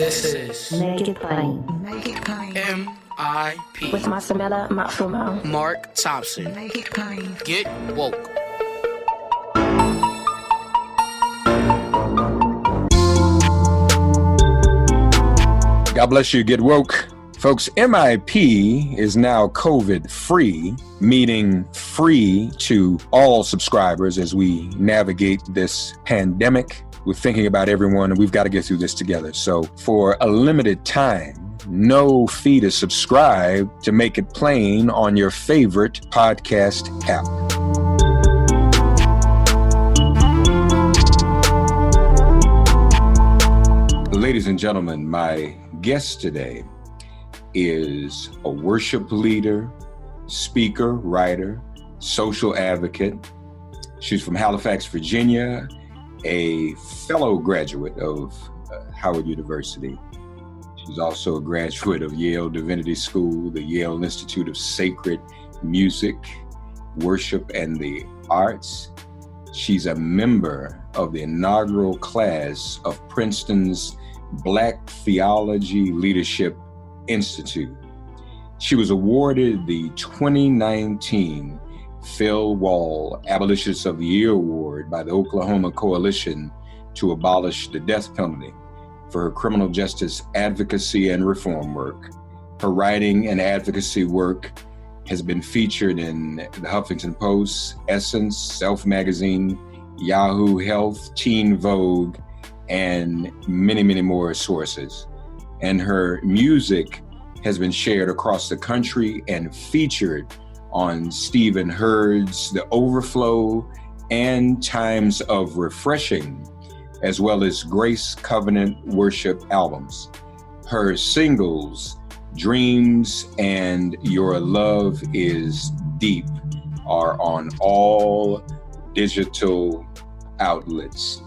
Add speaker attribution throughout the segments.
Speaker 1: This is
Speaker 2: Make It Plain.
Speaker 3: Make it plain.
Speaker 1: MIP.
Speaker 2: With Masamela Matfumo.
Speaker 1: Mark Thompson.
Speaker 3: Make it plain.
Speaker 1: Get woke.
Speaker 4: God bless you. Get woke. Folks, MIP is now COVID-free, meaning free to all subscribers as we navigate this pandemic. We're thinking about everyone, and we've got to get through this together. So for a limited time, no fee to subscribe to Make It Plain on your favorite podcast app. Ladies and gentlemen, my guest today is a worship leader, speaker, writer, social advocate. She's from Halifax, Virginia, a fellow graduate of Howard University. She's also a graduate of Yale Divinity School, the Yale Institute of Sacred Music, Worship, and the Arts. She's a member of the inaugural class of Princeton's Black Theology Leadership Institute. She was awarded the 2019 Phil Wall Abolitionist of the Year Award by the Oklahoma Coalition to Abolish the Death Penalty for her criminal justice advocacy and reform work. Her writing and advocacy work has been featured in the Huffington Post, Essence, Self Magazine, Yahoo Health, Teen Vogue, and many, many more sources. And her music has been shared across the country and featured on Stephen Hurd's The Overflow and Times of Refreshing, as well as Grace Covenant Worship albums. Her singles, Dreams and Your Love Is Deep, are on all digital outlets.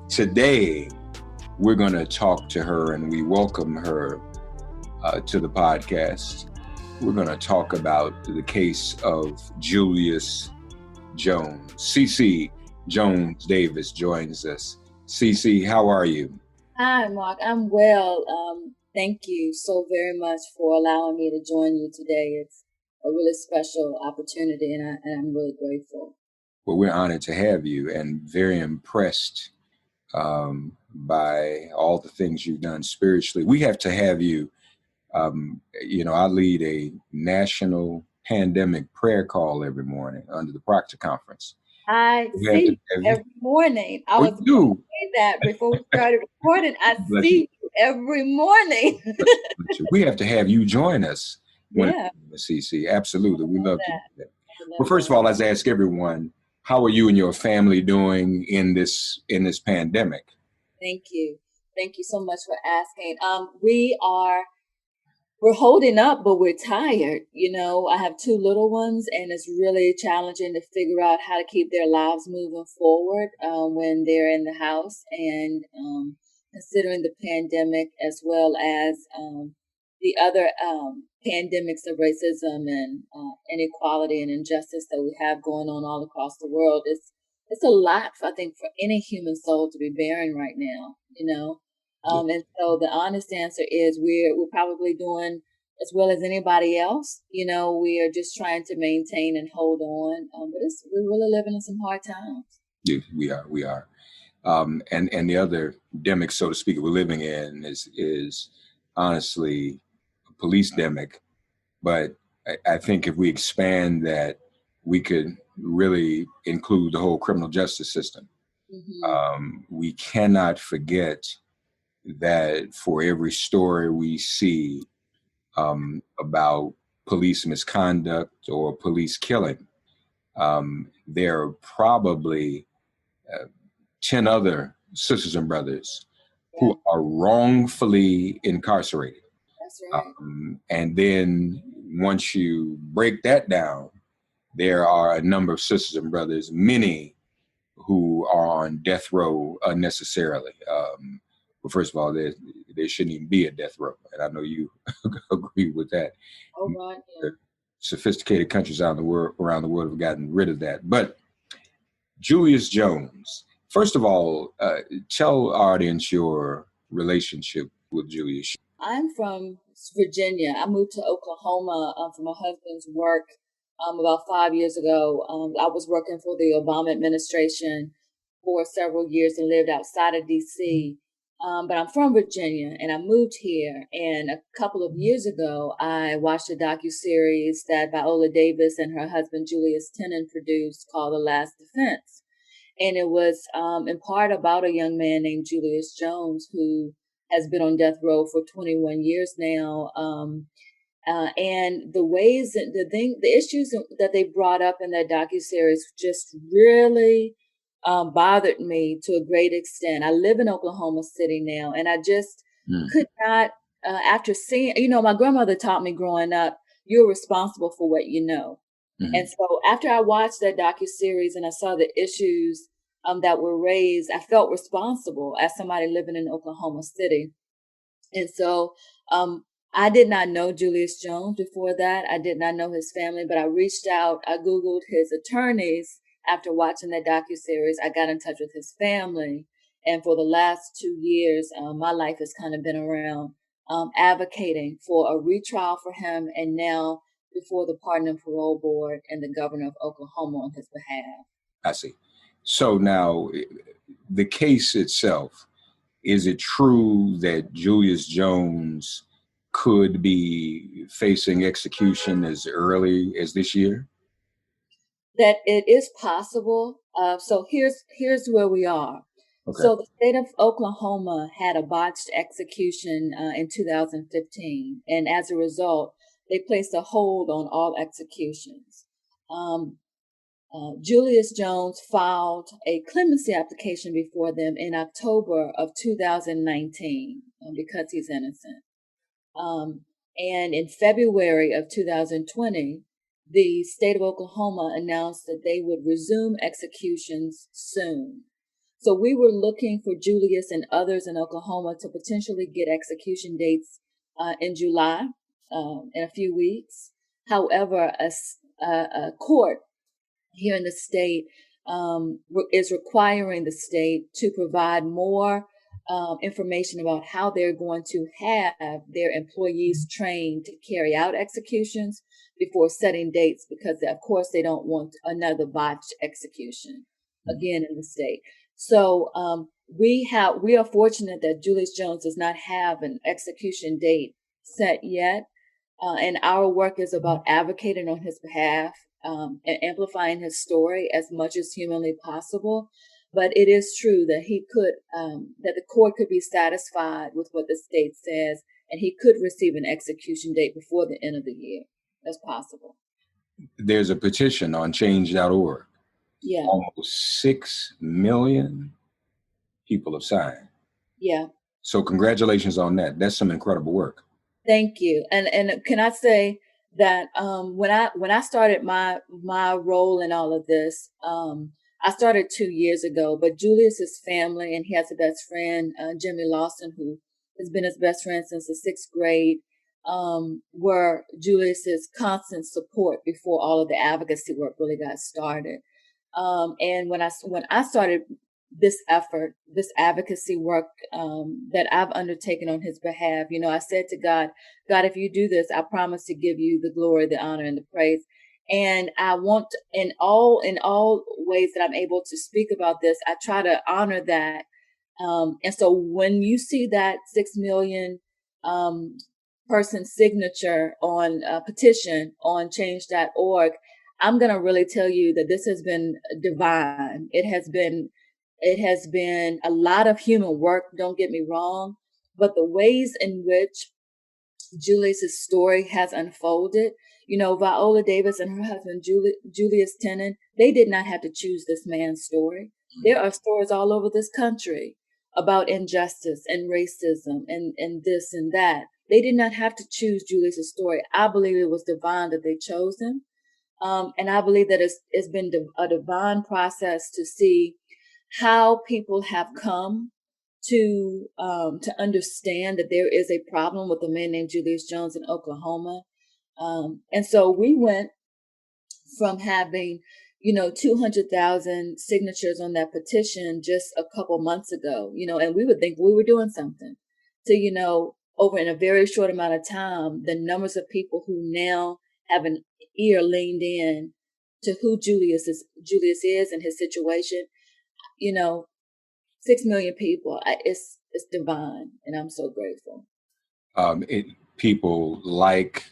Speaker 4: Today, we're going to talk to her, and we welcome her to the podcast. We're going to talk about the case of Julius Jones. Cece Jones Davis joins us. Cece, how are you?
Speaker 5: Hi, Mark. I'm well. Thank you so very much for allowing me to join you today. It's a really special opportunity, and I'm really grateful.
Speaker 4: Well, we're honored to have you and very impressed by all the things you've done spiritually. We have to have you. I lead a national pandemic prayer call every morning under the Proctor Conference.
Speaker 5: I see you every morning. I was going to say that before we started recording. I see you every morning.
Speaker 4: We have to have you join us. Cece, absolutely. We love to do that. Well, first of all, let's ask everyone, how are you and your family doing in this pandemic?
Speaker 5: Thank you. Thank you so much for asking. We're holding up, but we're tired. I have two little ones, and it's really challenging to figure out how to keep their lives moving forward when they're in the house, and considering the pandemic as well as the other pandemics of racism and inequality and injustice that we have going on all across the world. It's a lot, I think, for any human soul to be bearing right now, And so the honest answer is we're probably doing as well as anybody else. We are just trying to maintain and hold on. But we're really living in some hard times.
Speaker 4: Yeah, we are. And the other demic, so to speak, we're living in is honestly a police demic. But I think if we expand that, we could really include the whole criminal justice system. Mm-hmm. We cannot forget that for every story we see about police misconduct or police killing, there are probably 10 other sisters and brothers who are wrongfully incarcerated.
Speaker 5: That's right.
Speaker 4: And then once you break that down, there are a number of sisters and brothers, many who are on death row unnecessarily. But first of all, there shouldn't even be a death row. And I know you agree with that.
Speaker 5: Oh, God, yeah.
Speaker 4: Sophisticated countries around the world have gotten rid of that. But Julius Jones, first of all, tell our audience your relationship with Julius?
Speaker 5: I'm from Virginia. I moved to Oklahoma for my husband's work about 5 years ago. I was working for the Obama administration for several years and lived outside of DC. But I'm from Virginia and I moved here. And a couple of years ago, I watched a docuseries that Viola Davis and her husband Julius produced called The Last Defense. And it was in part about a young man named Julius Jones who has been on death row for 21 years now. And the ways that the issues that they brought up in that docuseries just really bothered me to a great extent. I live in Oklahoma City now, and I just could not, after seeing, my grandmother taught me growing up, you're responsible for what you know. And so after I watched that docuseries and I saw the issues that were raised, I felt responsible as somebody living in Oklahoma City. And so I did not know Julius Jones before that. I did not know his family, but I reached out. I Googled his attorneys after watching that docuseries. I got in touch with his family. And for the last 2 years, my life has kind of been around advocating for a retrial for him and now before the Pardon and Parole Board and the governor of Oklahoma on his behalf.
Speaker 4: I see. So now the case itself, is it true that Julius Jones could be facing execution as early as this year?
Speaker 5: That it is possible. So here's where we are.
Speaker 4: Okay.
Speaker 5: So the state of Oklahoma had a botched execution in 2015, and as a result, they placed a hold on all executions. Julius Jones filed a clemency application before them in October of 2019 because he's innocent. And in February of 2020, the state of Oklahoma announced that they would resume executions soon. So we were looking for Julius and others in Oklahoma to potentially get execution dates in July, in a few weeks. However, a court here in the state is requiring the state to provide more information about how they're going to have their employees trained to carry out executions before setting dates, because of course they don't want another botched execution again in the state. So we are fortunate that Julius Jones does not have an execution date set yet. And our work is about advocating on his behalf and amplifying his story as much as humanly possible. But it is true that that the court could be satisfied with what the state says, and he could receive an execution date before the end of the year. That's possible.
Speaker 4: There's a petition on change.org.
Speaker 5: Yeah.
Speaker 4: Almost 6 million people have signed.
Speaker 5: Yeah.
Speaker 4: So congratulations on that. That's some incredible work.
Speaker 5: Thank you. And can I say that when I started my role in all of this, I started 2 years ago, but Julius's family, and he has a best friend, Jimmy Lawson, who has been his best friend since the 6th grade, were Julius's constant support before all of the advocacy work really got started. And when I started this effort, this advocacy work that I've undertaken on his behalf, I said to God, if you do this, I promise to give you the glory, the honor, and the praise. And I want in all ways that I'm able to speak about this, I try to honor that. And so when you see that 6 million person signature on a petition on change.org, I'm going to really tell you that this has been divine. It has been a lot of human work, don't get me wrong, but the ways in which Julius's story has unfolded, Viola Davis and her husband, Julius Tenen, they did not have to choose this man's story. There are stories all over this country about injustice and racism and this and that. They did not have to choose Julius's story. I believe it was divine that they chose him. And I believe that it's been a divine process to see how people have come to understand that there is a problem with a man named Julius Jones in Oklahoma. And so we went from having, 200,000 signatures on that petition just a couple months ago, and we would think we were doing something. to, over in a very short amount of time, the numbers of people who now have an ear leaned in to who Julius is and his situation, 6 million people. It's divine, and I'm so grateful.
Speaker 4: People like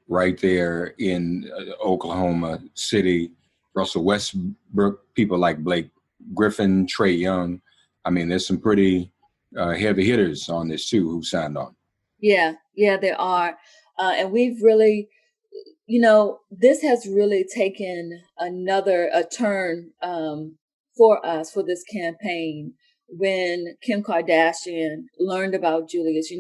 Speaker 4: right there in Oklahoma City, Russell Westbrook, people like Blake Griffin, Trey Young. I mean, there's some pretty heavy hitters on this too who signed on.
Speaker 5: Yeah, there are. And we've really, this has really taken a turn for us for this campaign when Kim Kardashian learned about Julius.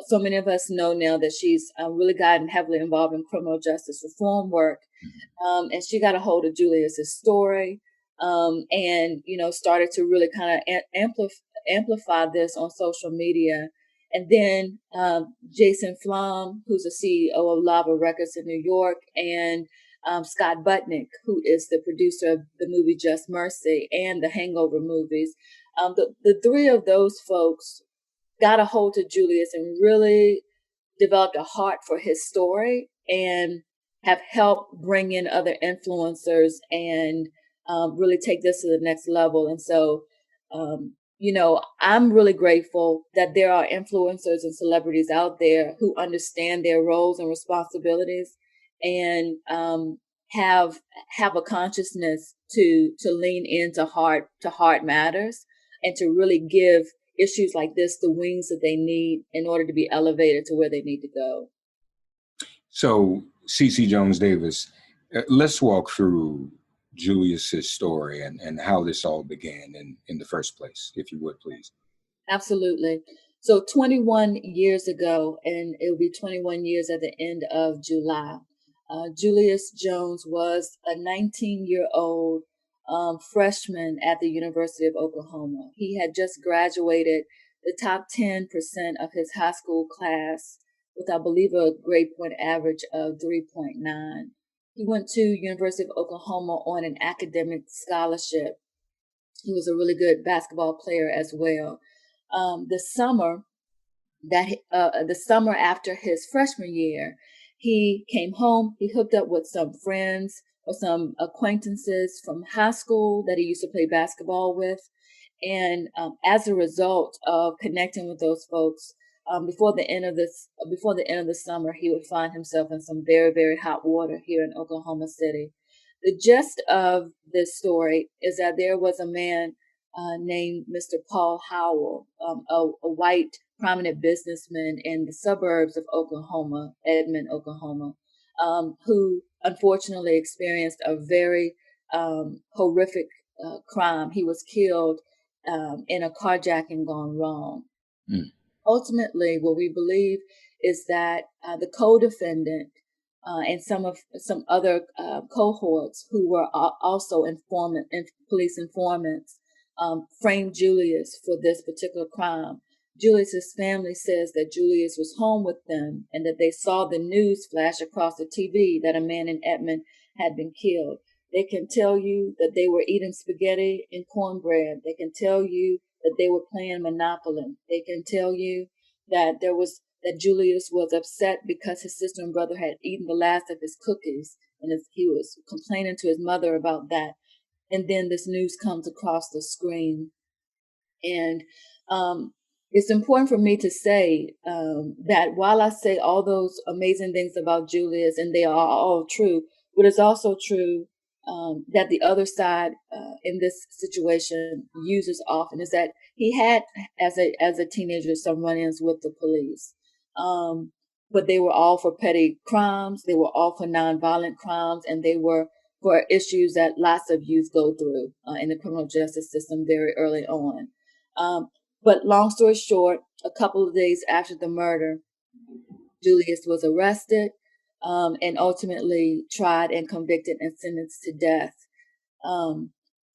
Speaker 5: So many of us know now that she's really gotten heavily involved in criminal justice reform work. And she got a hold of Julius's story and, started to really kind of amplify this on social media. And then Jason Flom, who's the CEO of Lava Records in New York, and Scott Butnick, who is the producer of the movie Just Mercy and the Hangover movies. The three of those folks got a hold of Julius and really developed a heart for his story and have helped bring in other influencers and really take this to the next level. And so, I'm really grateful that there are influencers and celebrities out there who understand their roles and responsibilities and have a consciousness to lean into heart matters and to really give issues like this the wings that they need in order to be elevated to where they need to go.
Speaker 4: So, Cece Jones Davis, let's walk through Julius's story and how this all began in the first place, if you would, please.
Speaker 5: Absolutely. So 21 years ago, and it will be 21 years at the end of July, Julius Jones was a 19-year-old freshman at the University of Oklahoma. He had just graduated the top 10% of his high school class with, I believe, a grade point average of 3.9. He went to University of Oklahoma on an academic scholarship. He was a really good basketball player as well. The summer after his freshman year, he came home. He hooked up with some friends or some acquaintances from high school that he used to play basketball with. And as a result of connecting with those folks, before the end of the summer, he would find himself in some very, very hot water here in Oklahoma City. The gist of this story is that there was a man named Mr. Paul Howell, a white prominent businessman in the suburbs of Oklahoma, Edmond, Oklahoma, who unfortunately experienced a very horrific crime. He was killed in a carjacking gone wrong. Mm. Ultimately, what we believe is that the co-defendant and some other cohorts who were also police informants framed Julius for this particular crime. Julius's family says that Julius was home with them and that they saw the news flash across the TV that a man in Edmond had been killed. They can tell you that they were eating spaghetti and cornbread. They can tell you that they were playing Monopoly. They can tell you that Julius was upset because his sister and brother had eaten the last of his cookies, and he was complaining to his mother about that. And then this news comes across the screen. And it's important for me to say that while I say all those amazing things about Julius, and they are all true, what is also true that the other side in this situation uses often is that he had, as a teenager, some run-ins with the police. But they were all for petty crimes. They were all for nonviolent crimes, and they were for issues that lots of youth go through in the criminal justice system very early on. But long story short, a couple of days after the murder, Julius was arrested and ultimately tried and convicted and sentenced to death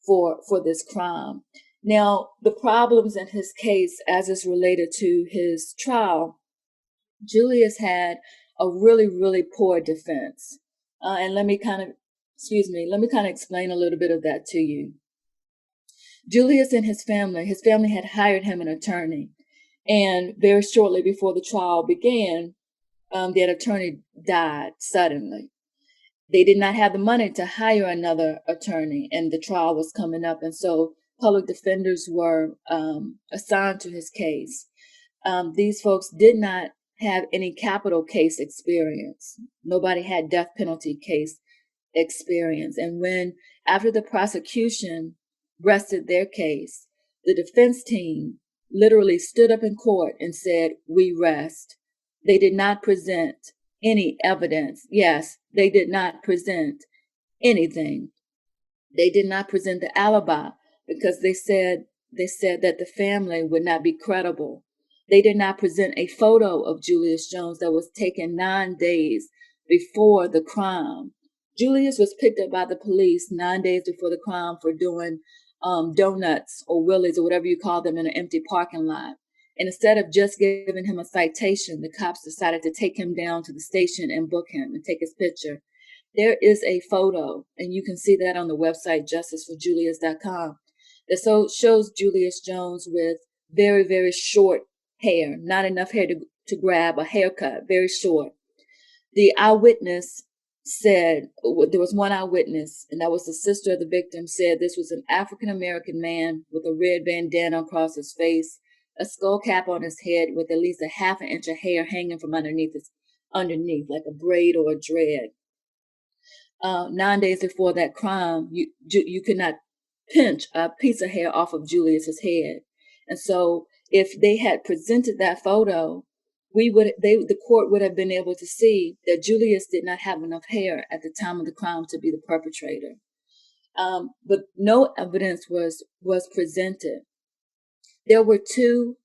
Speaker 5: for this crime. Now, the problems in his case, as it's related to his trial, Julius had a really, really poor defense. And let me kind of explain a little bit of that to you. Julius and his family had hired him an attorney. And very shortly before the trial began, that attorney died suddenly. They did not have the money to hire another attorney, and the trial was coming up. And so public defenders were assigned to his case. These folks did not have any capital case experience. Nobody had death penalty case experience. And when, after the prosecution rested their case, the defense team literally stood up in court and said, "We rest." They did not present any evidence. Yes, they did not present anything. They did not present the alibi because they said that the family would not be credible. They did not present a photo of Julius Jones that was taken 9 days before the crime. Julius was picked up by the police 9 days before the crime for doing donuts or willies or whatever you call them in an empty parking lot. And instead of just giving him a citation, the cops decided to take him down to the station and book him and take his picture. There is a photo, and you can see that on the website justiceforjulius.com, that shows Julius Jones with very, very short hair, not enough hair to grab a haircut, very short. The eyewitness said, there was one eyewitness, and that was the sister of the victim, said this was an African-American man with a red bandana across his face, a skull cap on his head with at least a half an inch of hair hanging from underneath, like a braid or a dread. 9 days before that crime, you could not pinch a piece of hair off of Julius's head. And so if they had presented that photo, the court would have been able to see that Julius did not have enough hair at the time of the crime to be the perpetrator. But no evidence was presented. There were two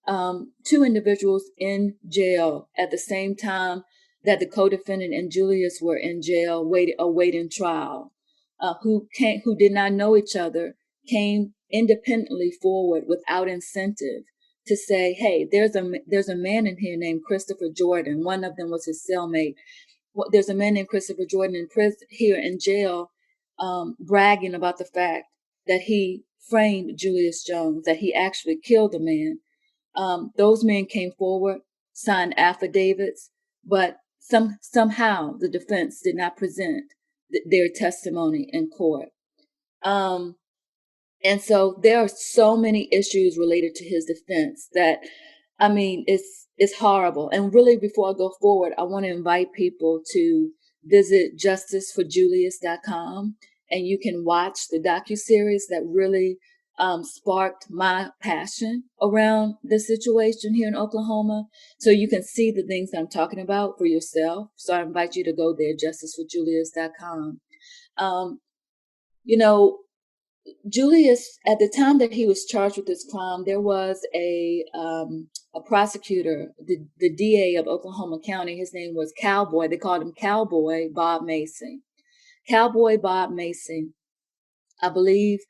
Speaker 5: individuals in jail at the same time that the co-defendant and Julius were in jail awaiting trial, who did not know each other, came independently forward without incentive to say, "Hey, there's a man in here named Christopher Jordan." One of them was his cellmate. There's a man named Christopher Jordan in prison here in jail, bragging about the fact that he framed Julius Jones, that he actually killed the man. Those men came forward, signed affidavits, but somehow the defense did not present their testimony in court. And so there are so many issues related to his defense that, I mean, it's horrible. And really, before I go forward, I want to invite people to visit justiceforjulius.com, and you can watch the docuseries that really sparked my passion around the situation here in Oklahoma. So you can see the things that I'm talking about for yourself. So I invite you to go there, justiceforjulius.com. Julius, at the time that he was charged with this crime, there was a prosecutor, the DA of Oklahoma County. His name was Cowboy. They called him Cowboy Bob Macy. Cowboy Bob Macy, I believe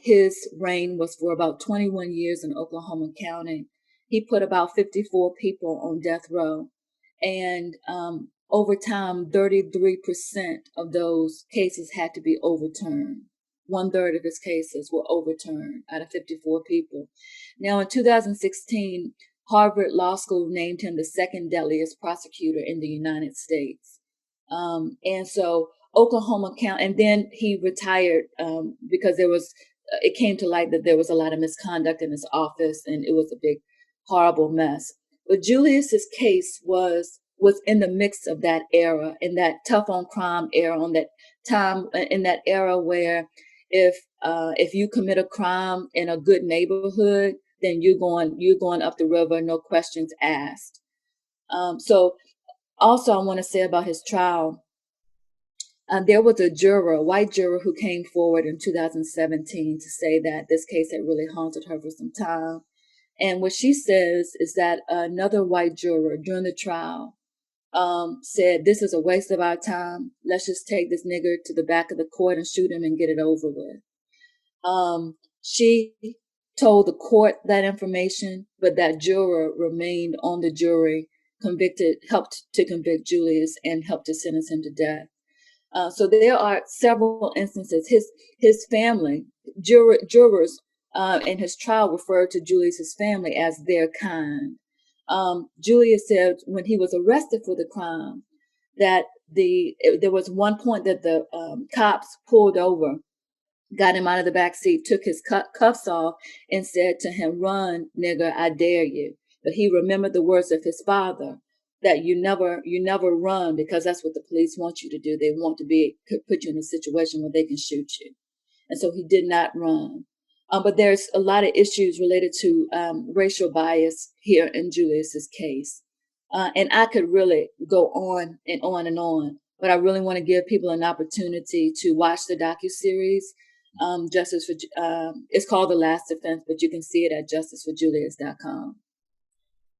Speaker 5: his reign was for about 21 years in Oklahoma County. He put about 54 people on death row. And over time, 33% of those cases had to be overturned. 1/3 of his cases were overturned out of 54 people. Now, in 2016, Harvard Law School named him the second deadliest prosecutor in the United States. And so Oklahoma County, and then he retired because it came to light that there was a lot of misconduct in his office, and it was a big, horrible mess. But Julius's case was in the mix of that era, in that tough on crime era, on that time, in that era where if you commit a crime in a good neighborhood, then you're going up the river, no questions asked. So also I want to say about his trial, there was a white juror who came forward in 2017 to say that this case had really haunted her for some time. And what she says is that another white juror during the trial said, "This is a waste of our time. Let's just take this nigger to the back of the court and shoot him and get it over with." She told the court that information, but that juror remained on the jury, helped to convict Julius and helped to sentence him to death. So there are several instances. His family, jurors in his trial referred to Julius's family as their kind. Julius said when he was arrested for the crime that there was one point that the cops pulled over, got him out of the back seat, took his cuffs off, and said to him, "Run, nigger, I dare you." But he remembered the words of his father that you never run, because that's what the police want you to do. They want to put you in a situation where they can shoot you. And so he did not run. But there's a lot of issues related to racial bias here in Julius's case. And I could really go on and on and on, but I really want to give people an opportunity to watch the docuseries. It's called The Last Defense, but you can see it at justiceforjulius.com.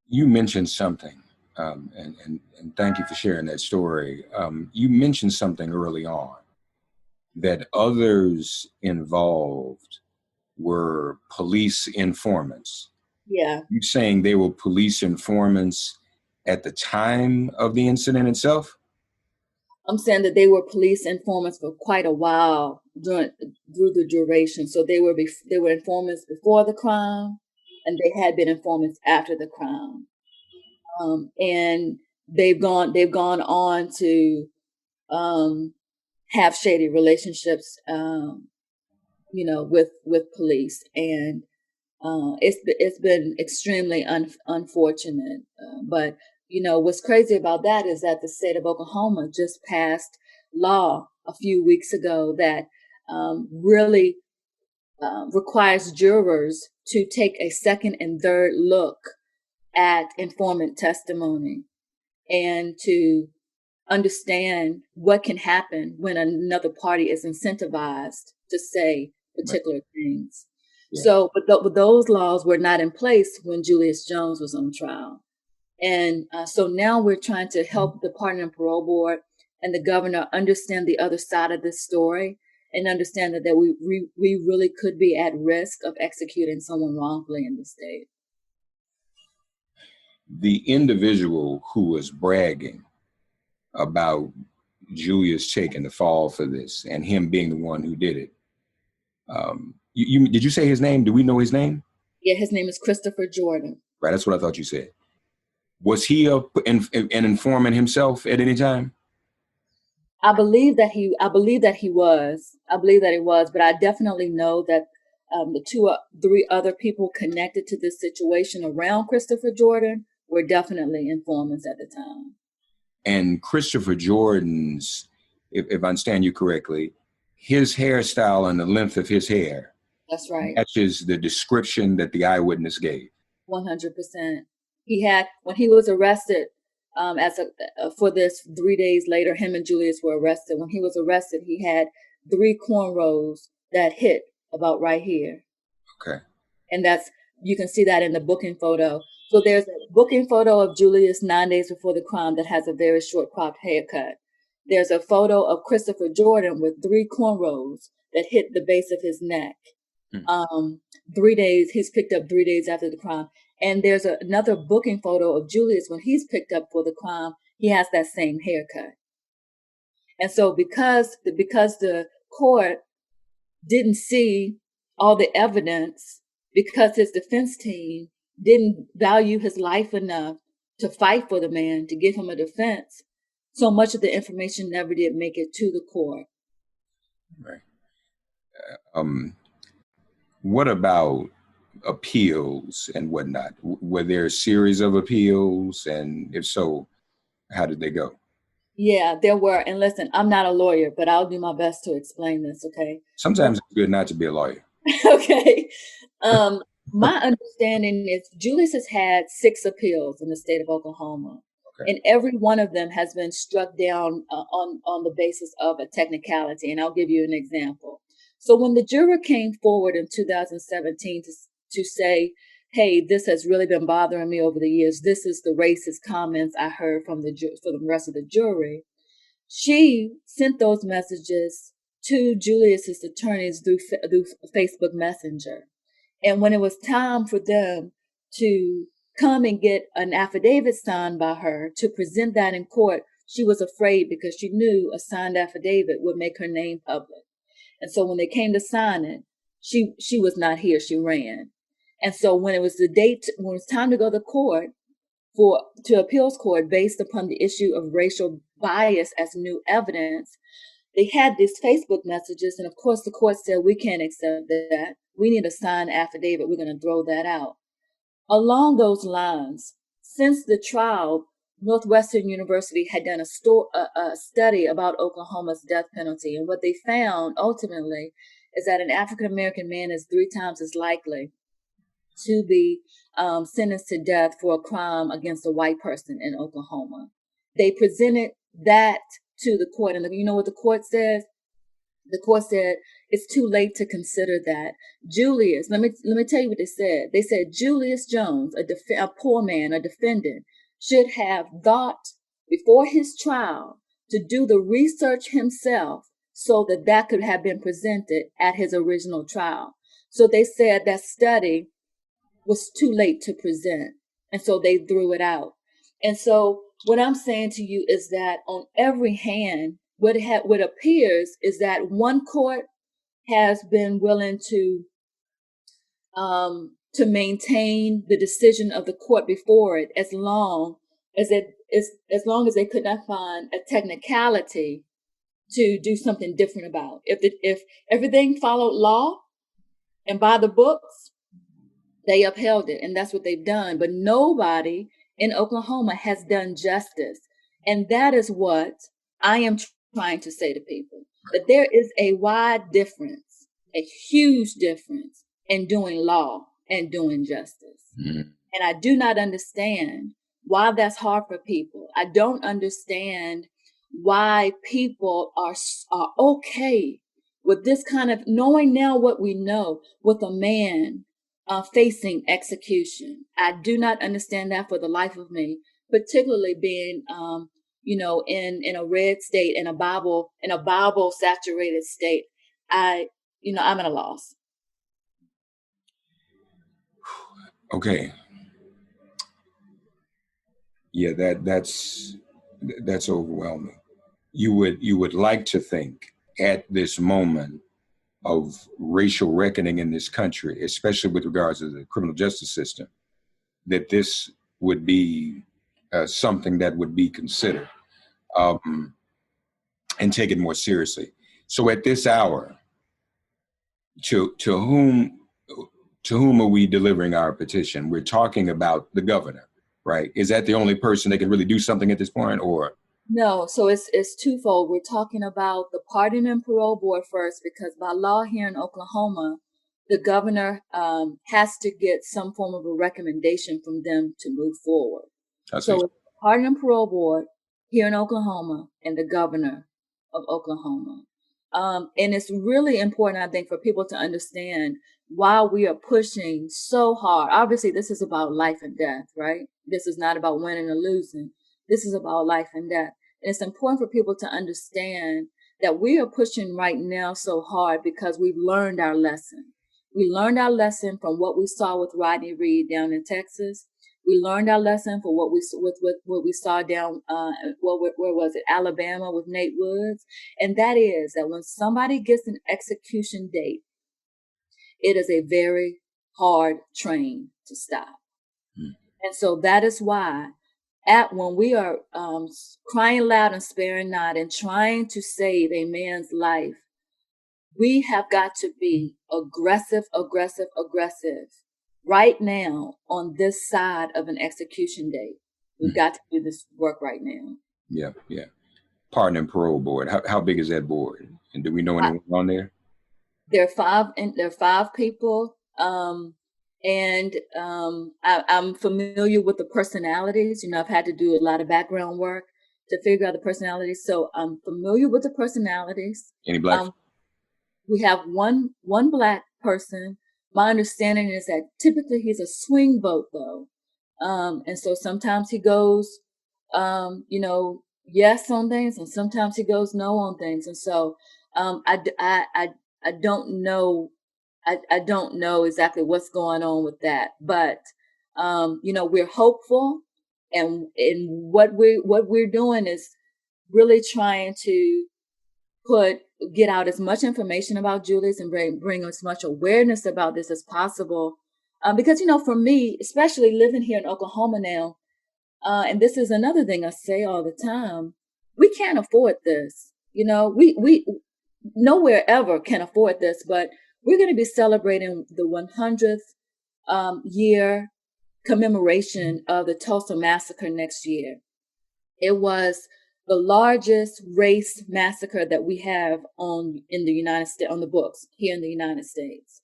Speaker 4: You mentioned something, and thank you for sharing that story. You mentioned something early on that others involved were police informants.
Speaker 5: Yeah.
Speaker 4: You saying they were police informants at the time of the incident itself?
Speaker 5: I'm saying that they were police informants for quite a while through the duration. So they were informants before the crime, and they had been informants after the crime. And they've gone on to have shady relationships, with police, and it's been extremely unfortunate. But what's crazy about that is that the state of Oklahoma just passed law a few weeks ago that really requires jurors to take a second and third look at informant testimony and to understand what can happen when another party is incentivized to say particular things. Yeah. So, but those laws were not in place when Julius Jones was on trial. And so now we're trying to help the Pardon and Parole Board and the governor understand the other side of this story and understand that we really could be at risk of executing someone wrongfully in the state.
Speaker 4: The individual who was bragging about Julius taking the fall for this and him being the one who did it, did you say his name? Do we know his name?
Speaker 5: Yeah, his name is Christopher Jordan.
Speaker 4: Right, that's what I thought you said. Was he an informant himself at any time?
Speaker 5: I believe that he was, but I definitely know that the 3 other people connected to this situation around Christopher Jordan were definitely informants at the time.
Speaker 4: And Christopher Jordan's, if I understand you correctly, his hairstyle and the length of his hair.
Speaker 5: That's right.
Speaker 4: Matches the description that the eyewitness gave.
Speaker 5: 100%. He had, when he was arrested, for this 3 days later, him and Julius were arrested. When he was arrested, he had 3 cornrows that hit about right here.
Speaker 4: Okay.
Speaker 5: And you can see that in the booking photo. So there's a booking photo of Julius 9 days before the crime that has a very short cropped haircut. There's a photo of Christopher Jordan with 3 cornrows that hit the base of his neck. 3 days, he's picked up 3 days after the crime. And there's another booking photo of Julius when he's picked up for the crime. He has that same haircut. And so because the court didn't see all the evidence, because his defense team didn't value his life enough to fight for the man, to give him a defense, so much of the information never did make it to the court.
Speaker 4: Right. What about appeals and whatnot? Were there a series of appeals? And if so, how did they go?
Speaker 5: Yeah, there were. And listen, I'm not a lawyer, but I'll do my best to explain this, okay?
Speaker 4: Sometimes it's good not to be a lawyer.
Speaker 5: Okay. My understanding is Julius has had 6 appeals in the state of Oklahoma. Okay. And every one of them has been struck down on the basis of a technicality. And I'll give you an example. So when the juror came forward in 2017 to say, hey, this has really been bothering me over the years, this is the racist comments I heard from the rest of the jury, she sent those messages to Julius's attorneys through Facebook Messenger. And when it was time for them to come and get an affidavit signed by her to present that in court, she was afraid because she knew a signed affidavit would make her name public. And so when they came to sign it, she was not here. She ran. And so when it was the date, when it was time to go to court to appeals court based upon the issue of racial bias as new evidence, they had these Facebook messages. And of course, the court said, we can't accept that. We need a signed affidavit. We're going to throw that out. Along those lines, since the trial, Northwestern University had done a study about Oklahoma's death penalty. And what they found ultimately is that an African-American man is 3 times as likely to be sentenced to death for a crime against a white person in Oklahoma. They presented that to the court. And you know what the court says? The court said, it's too late to consider that. Julius, let me tell you what they said. They said Julius Jones, a poor man, a defendant, should have thought before his trial to do the research himself so that could have been presented at his original trial. So they said that study was too late to present. And so they threw it out. And so what I'm saying to you is that on every hand, what appears is that one court has been willing to maintain the decision of the court before it as long as they could not find a technicality to do something different about. If everything followed law and by the books, they upheld it, and that's what they've done. But nobody in Oklahoma has done justice. And that is what I am trying to say to people, that there is a wide difference, a huge difference in doing law and doing justice. Mm-hmm. And I do not understand why that's hard for people. I don't understand why people are okay with this kind of, knowing now what we know, with a man facing execution. I do not understand that for the life of me, particularly being, in a red state, in a Bible saturated state. I'm at a loss.
Speaker 4: Okay. Yeah, that's overwhelming. You would like to think at this moment of racial reckoning in this country, especially with regards to the criminal justice system, that this would be something that would be considered and taken more seriously. So at this hour, to whom are we delivering our petition? We're talking about the governor, right? Is that the only person that can really do something at this point, or?
Speaker 5: No, so it's twofold. We're talking about the Pardon and Parole Board first, because by law here in Oklahoma, the governor has to get some form of a recommendation from them to move forward. So it's the Pardon and Parole Board here in Oklahoma and the governor of Oklahoma. And it's really important, I think, for people to understand why we are pushing so hard. Obviously, this is about life and death, right? This is not about winning or losing. This is about life and death. And it's important for people to understand that we are pushing right now so hard because we've learned our lesson. We learned our lesson from what we saw with Rodney Reed down in Texas. We learned our lesson for what we saw down, where was it, Alabama with Nate Woods. And that is that when somebody gets an execution date, it is a very hard train to stop. And so that is why when we are crying loud and sparing not and trying to save a man's life, we have got to be aggressive right now on this side of an execution date. We've got to do this work right now.
Speaker 4: Yeah. Pardon and Parole Board. How big is that board? And do we know anyone on there?
Speaker 5: There are 5 people. And I'm familiar with the personalities. I've had to do a lot of background work to figure out the personalities. So I'm familiar with the personalities.
Speaker 4: Any black?
Speaker 5: We have one black person. My understanding is that typically he's a swing vote, though. And so sometimes he goes, yes on things, and sometimes he goes no on things. And so I don't know. I don't know exactly what's going on with that, but we're hopeful, and what we're doing is really trying to get out as much information about Julius and bring as much awareness about this as possible. Because, for me, especially living here in Oklahoma now, and this is another thing I say all the time, we can't afford this. We nowhere ever can afford this, but we're going to be celebrating the 100th year commemoration of the Tulsa massacre next year. It was the largest race massacre that we have in the United States, on the books here in the United States.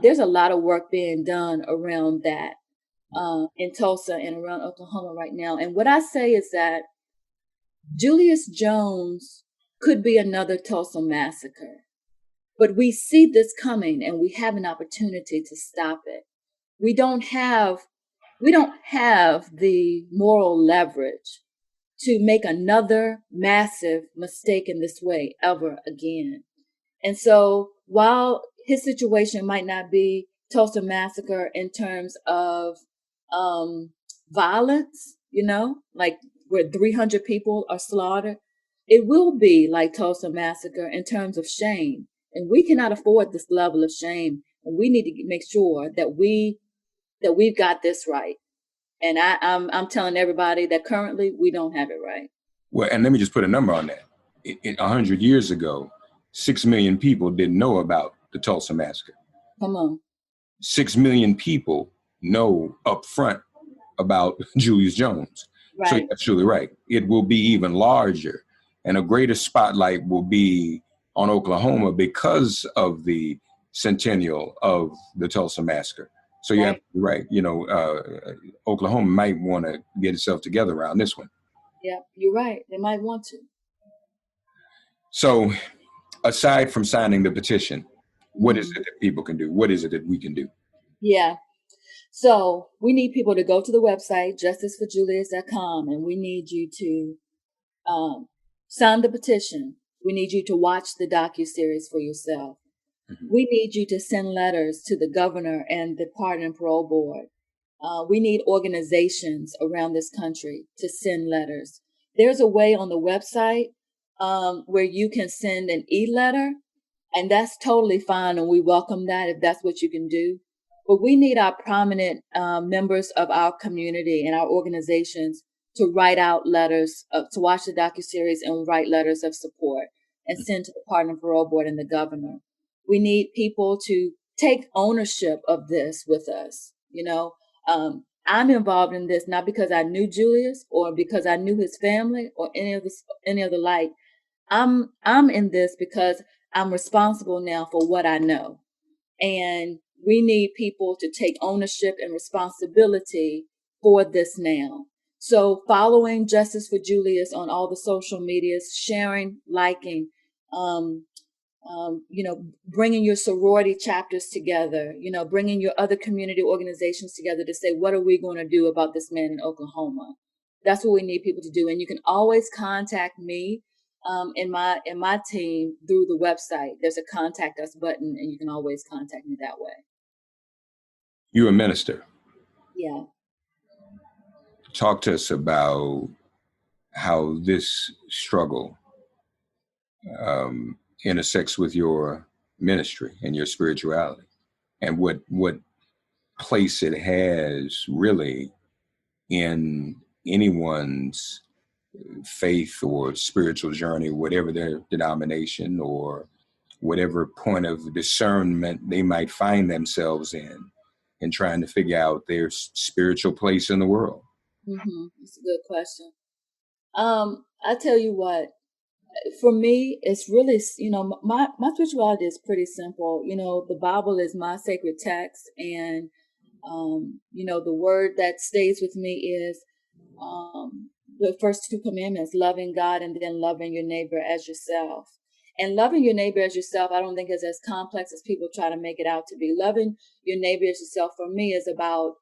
Speaker 5: There's a lot of work being done around that in Tulsa and around Oklahoma right now. And what I say is that Julius Jones could be another Tulsa massacre, but we see this coming and we have an opportunity to stop it. We don't have the moral leverage to make another massive mistake in this way ever again. And so while his situation might not be Tulsa massacre in terms of violence, like where 300 people are slaughtered, it will be like Tulsa massacre in terms of shame. And we cannot afford this level of shame. And we need to make sure that we've got this right. And I'm telling everybody that currently we don't have it right.
Speaker 4: Well, and let me just put a number on that. 100 years ago, 6 million people didn't know about the Tulsa massacre.
Speaker 5: Come on.
Speaker 4: 6 million people know up front about Julius Jones.
Speaker 5: Right.
Speaker 4: So you're absolutely right. It will be even larger, and a greater spotlight will be on Oklahoma because of the centennial of the Tulsa massacre. So you're absolutely right. Oklahoma might want to get itself together around this one.
Speaker 5: Yeah, you're right. They might want to.
Speaker 4: So aside from signing the petition, what is it that people can do? What is it that we can do?
Speaker 5: Yeah. So we need people to go to the website, justiceforjulius.com, and we need you to sign the petition. We need you to watch the docuseries for yourself. Mm-hmm. We need you to send letters to the governor and the Pardon and Parole Board. We need organizations around this country to send letters. There's a way on the website where you can send an e-letter, and that's totally fine, and we welcome that if that's what you can do. But we need our prominent members of our community and our organizations to write out letters, to watch the docuseries and write letters of support and send to the Pardon and Parole Board and the governor. We need people to take ownership of this with us. I'm involved in this not because I knew Julius or because I knew his family or any of the like. I'm in this because I'm responsible now for what I know. And we need people to take ownership and responsibility for this now. So following Justice for Julius on all the social medias, sharing, liking, bringing your sorority chapters together, bringing your other community organizations together to say, what are we going to do about this man in Oklahoma? That's what we need people to do. And you can always contact me in my team through the website. There's a contact us button, and you can always contact me that way.
Speaker 4: You're a minister.
Speaker 5: Yeah.
Speaker 4: Talk to us about how this struggle intersects with your ministry and your spirituality, and what place it has really in anyone's faith or spiritual journey, whatever their denomination or whatever point of discernment they might find themselves in trying to figure out their spiritual place in the world.
Speaker 5: Mm-hmm. That's a good question. I tell you what, for me, it's really, my spirituality is pretty simple. The Bible is my sacred text, and the word that stays with me is the first two commandments: loving God and then loving your neighbor as yourself. And loving your neighbor as yourself, I don't think is as complex as people try to make it out to be. Loving your neighbor as yourself, for me, is about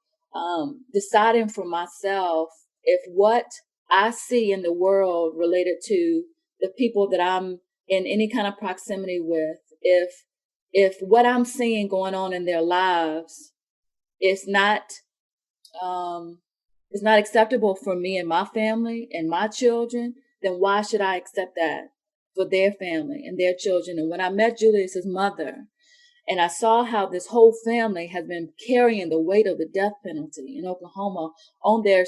Speaker 5: deciding for myself if what I see in the world related to the people that I'm in any kind of proximity with, if what I'm seeing going on in their lives is not acceptable for me and my family and my children, then why should I accept that? for their family and their children. And when I met Julius's mother, and I saw how this whole family has been carrying the weight of the death penalty in Oklahoma on their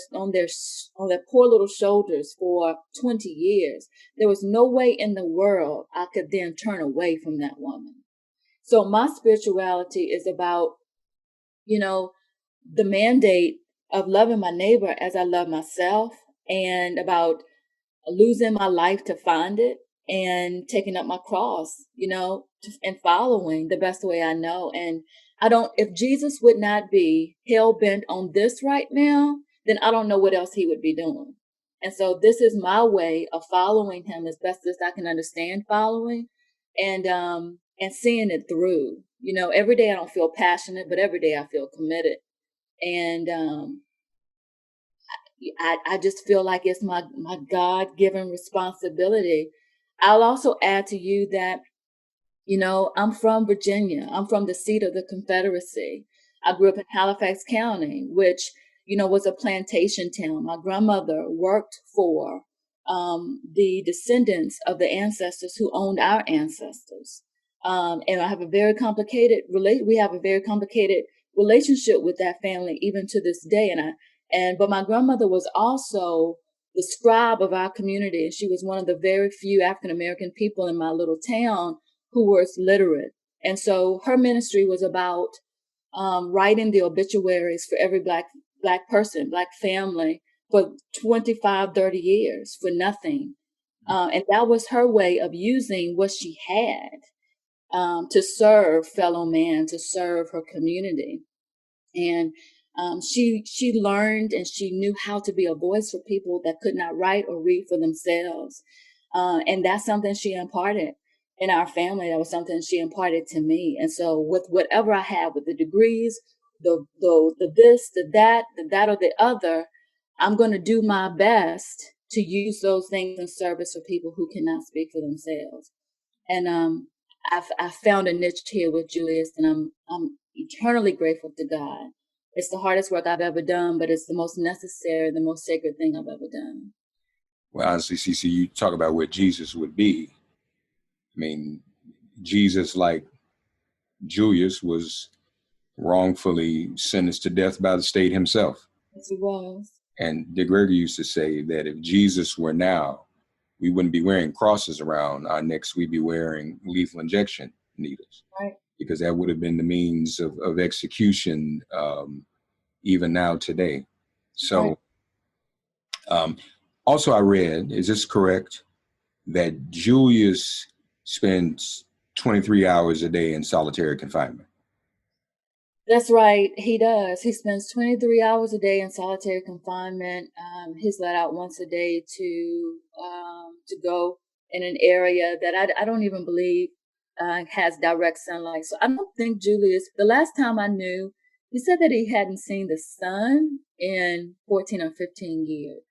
Speaker 5: poor little shoulders for 20 years. There was no way in the world I could then turn away from that woman. So my spirituality is about, the mandate of loving my neighbor as I love myself, and about losing my life to find it, and taking up my cross, and following the best way I know. And if Jesus would not be hell bent on this right now, then I don't know what else he would be doing. And so this is my way of following him as best as I can understand following, and seeing it through. Every day I don't feel passionate, but every day I feel committed. And I just feel like it's my God-given responsibility. I'll also add to you that, I'm from Virginia. I'm from the seat of the Confederacy. I grew up in Halifax County, which, was a plantation town. My grandmother worked for the descendants of the ancestors who owned our ancestors. And I have a very complicated we have a very complicated relationship with that family even to this day. But my grandmother was also the scribe of our community. She was one of the very few African American people in my little town who was literate. And so her ministry was about writing the obituaries for every black person, black family, for 25, 30 years for nothing. And that was her way of using what she had to serve fellow man, to serve her community. And she learned, and she knew how to be a voice for people that could not write or read for themselves. And that's something she imparted in our family. That was something she imparted to me. And so with whatever I have, with the degrees, the this, the that, or the other, I'm going to do my best to use those things in service for people who cannot speak for themselves. And I've found a niche here with Julius, and I'm eternally grateful to God. It's the hardest work I've ever done, but it's the most necessary, the most sacred thing I've ever done.
Speaker 4: Well, honestly, Cece, you talk about where Jesus would be. I mean, Jesus, like Julius, was wrongfully sentenced to death by the state himself.
Speaker 5: Yes, he was.
Speaker 4: And Dick Gregory used to say that if Jesus were now, we wouldn't be wearing crosses around our necks. We'd be wearing lethal injection needles.
Speaker 5: Right.
Speaker 4: Because that would have been the means of execution even now today. So also I read, is this correct, that Julius spends 23 hours a day in solitary confinement?
Speaker 5: That's right. He does. He spends 23 hours a day in solitary confinement. He's let out once a day to go in an area that I don't even believe has direct sunlight. So I don't think Julius, the last time I knew, he said that he hadn't seen the sun in 14 or 15 years.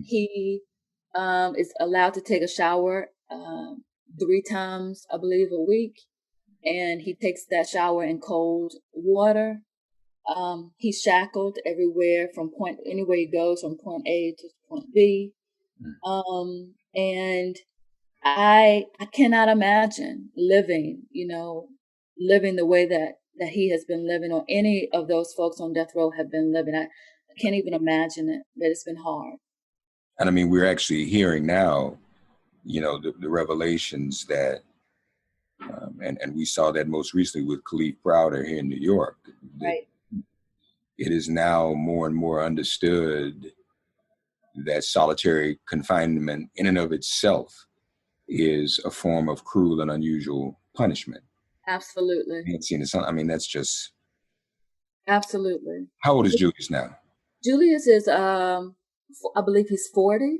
Speaker 5: He is allowed to take a shower 3 times, I believe, a week. And he takes that shower in cold water. He's shackled everywhere anywhere he goes, from point A to point B. And I cannot imagine living the way that he has been living, or any of those folks on death row have been living. I can't even imagine it, but it's been hard.
Speaker 4: And I mean, we're actually hearing now, the revelations that, and we saw that most recently with Khalif Browder here in New York.
Speaker 5: Right.
Speaker 4: It is now more and more understood that solitary confinement in and of itself is a form of cruel and unusual punishment.
Speaker 5: Absolutely.
Speaker 4: I mean, that's just...
Speaker 5: Absolutely.
Speaker 4: How old is Julius now?
Speaker 5: Julius is, I believe he's 40.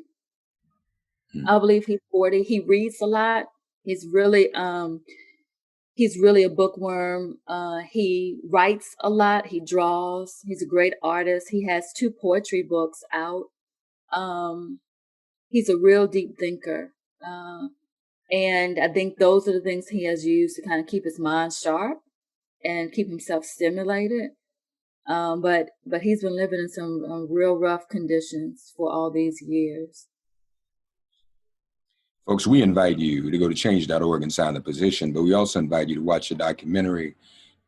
Speaker 5: I believe he's 40. He reads a lot. He's really a bookworm. He writes a lot. He draws. He's a great artist. He has 2 poetry books out. He's a real deep thinker. And I think those are the things he has used to kind of keep his mind sharp and keep himself stimulated. But he's been living in some real rough conditions for all these years.
Speaker 4: Folks, we invite you to go to change.org and sign the petition, but we also invite you to watch the documentary,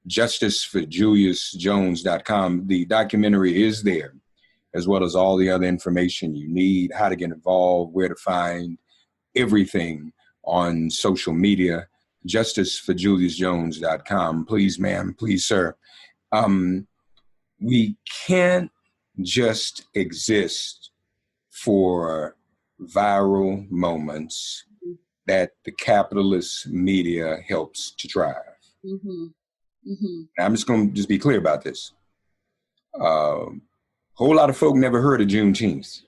Speaker 4: justiceforjuliusjones.com. The documentary is there, as well as all the other information you need, how to get involved, where to find everything on social media, justiceforjuliusjones.com. Please, ma'am, please, sir. We can't just exist for viral moments that the capitalist media helps to drive.
Speaker 5: Mm-hmm. Mm-hmm.
Speaker 4: I'm just going to just be clear about this. Whole lot of folk never heard of Juneteenth.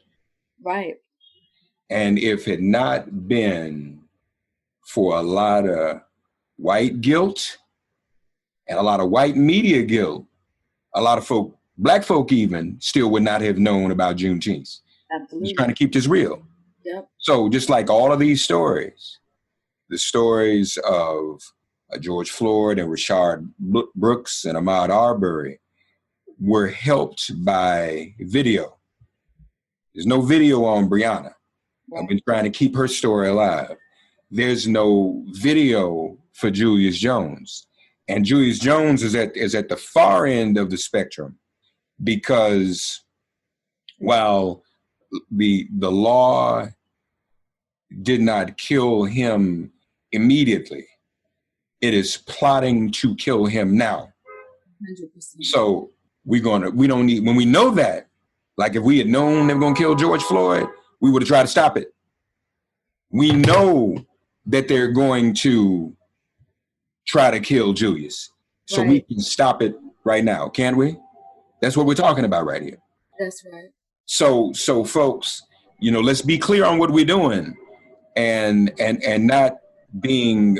Speaker 5: Right.
Speaker 4: And if it not been for a lot of white guilt and a lot of white media guilt, a lot of folk, black folk even, still would not have known about Juneteenth.
Speaker 5: Absolutely.
Speaker 4: Just trying to keep this real.
Speaker 5: Yep.
Speaker 4: So just like all of these stories, the stories of George Floyd and Rashard Brooks and Ahmaud Arbery were helped by video. There's no video on Breonna.
Speaker 5: Right.
Speaker 4: I've been trying to keep her story alive. There's no video for Julius Jones. And Julius Jones is at the far end of the spectrum, because while the law did not kill him immediately, it is plotting to kill him now.
Speaker 5: 100%.
Speaker 4: So we don't need, when we know that, like if we had known they were gonna kill George Floyd, we would have tried to stop it. We know that they're going to try to kill Julius. So
Speaker 5: Right.
Speaker 4: we can stop it right now, can't we? That's what we're talking about right here.
Speaker 5: That's right.
Speaker 4: So folks, let's be clear on what we're doing, and not being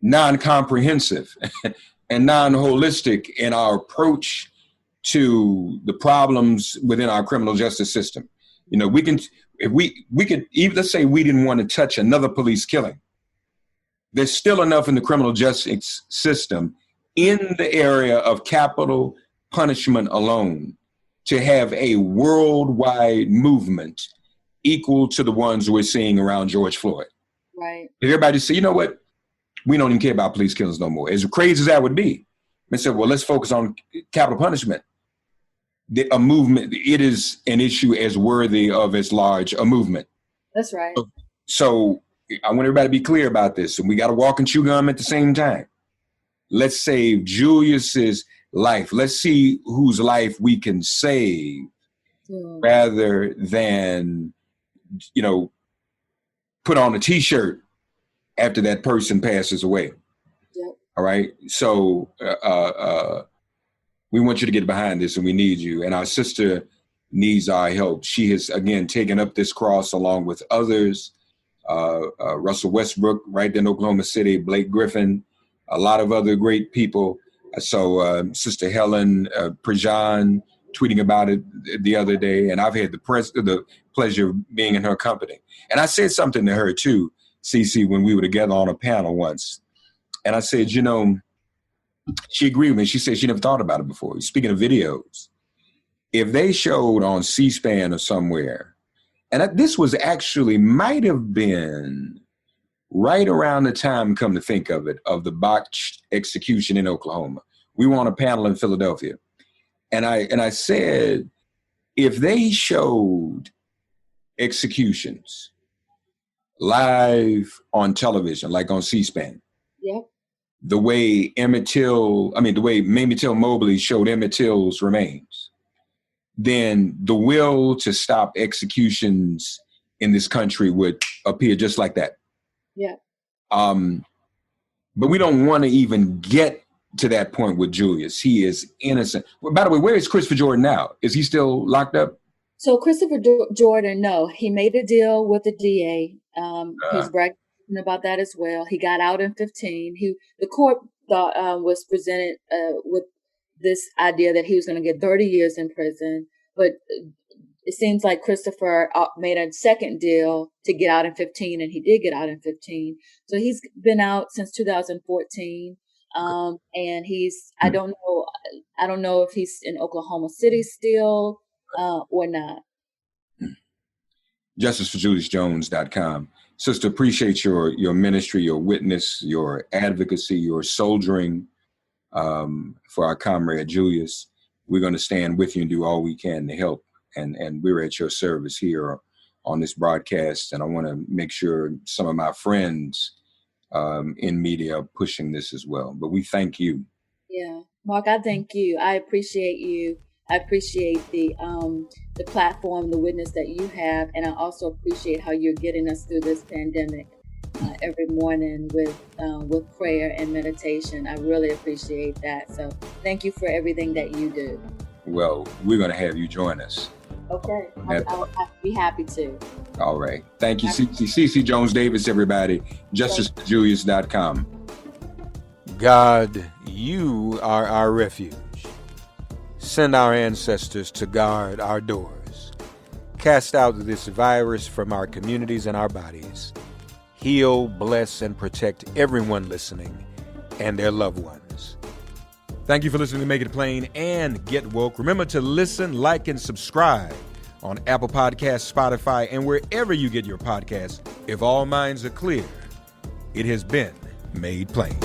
Speaker 4: non-comprehensive and non-holistic in our approach to the problems within our criminal justice system. We can, if we could even, let's say we didn't want to touch another police killing, there's still enough in the criminal justice system in the area of capital punishment alone to have a worldwide movement equal to the ones we're seeing around George Floyd.
Speaker 5: Right.
Speaker 4: Everybody say, you know what? We don't even care about police killings no more. As crazy as that would be. I said, well, let's focus on capital punishment. A movement, it is an issue as worthy of as large a movement.
Speaker 5: That's right.
Speaker 4: So I want everybody to be clear about this. And we got to walk and chew gum at the same time. Let's save Julius's life. Let's see whose life we can save rather than, put on a T-shirt after that person passes away.
Speaker 5: Yep.
Speaker 4: All right. So we want you to get behind this, and we need you. And our sister needs our help. She has, again, taken up this cross along with others. Russell Westbrook, right there in Oklahoma City, Blake Griffin, a lot of other great people. So Sister Helen Prejean tweeting about it the other day, and I've had the pleasure of being in her company. And I said something to her too, Cece, when we were together on a panel once. And I said, she agreed with me. She said she never thought about it before. Speaking of videos, if they showed on C-SPAN or somewhere, and this was actually might have been right around the time, come to think of it, of the botched execution in Oklahoma. We were on a panel in Philadelphia. And I said, if they showed executions live on television, like on C-SPAN,
Speaker 5: yep,
Speaker 4: the way Mamie Till Mobley showed Emmett Till's remains, then the will to stop executions in this country would appear just like that.
Speaker 5: Yeah.
Speaker 4: But we don't want to even get to that point with Julius. He is innocent. Well, by the way, where is Christopher Jordan now? Is he still locked up?
Speaker 5: So Christopher Jordan, no, he made a deal with the DA. He's bragging about that as well. He got out in 2015. The court was presented with this idea that he was going to get 30 years in prison, but it seems like Christopher made a second deal to get out in 2015, and he did get out in 2015. So he's been out since 2014. And I don't know if he's in Oklahoma City still or not.
Speaker 4: justiceforjuliusjones.com. Sister, appreciate your ministry, your witness, your advocacy, your soldiering for our comrade Julius. We're going to stand with you and do all we can to help. And we're at your service here on this broadcast. And I want to make sure some of my friends in media are pushing this as well. But we thank you.
Speaker 5: Yeah, Mark, I thank you. I appreciate you. I appreciate the platform, the witness that you have, and I also appreciate how you're getting us through this pandemic every morning with prayer and meditation. I really appreciate that. So thank you for everything that you do.
Speaker 4: Well, we're going to have you join us.
Speaker 5: Okay, I'll be happy to.
Speaker 4: All right. Thank you, Cece. Cece Jones Davis, everybody. JusticeForJulius.com.
Speaker 3: God, you are our refuge. Send our ancestors to guard our doors. Cast out this virus from our communities and our bodies. Heal, bless, and protect everyone listening and their loved ones. Thank you for listening to Make It Plain and Get Woke. Remember to listen, like, and subscribe on Apple Podcasts, Spotify, and wherever you get your podcasts. If all minds are clear, it has been made plain.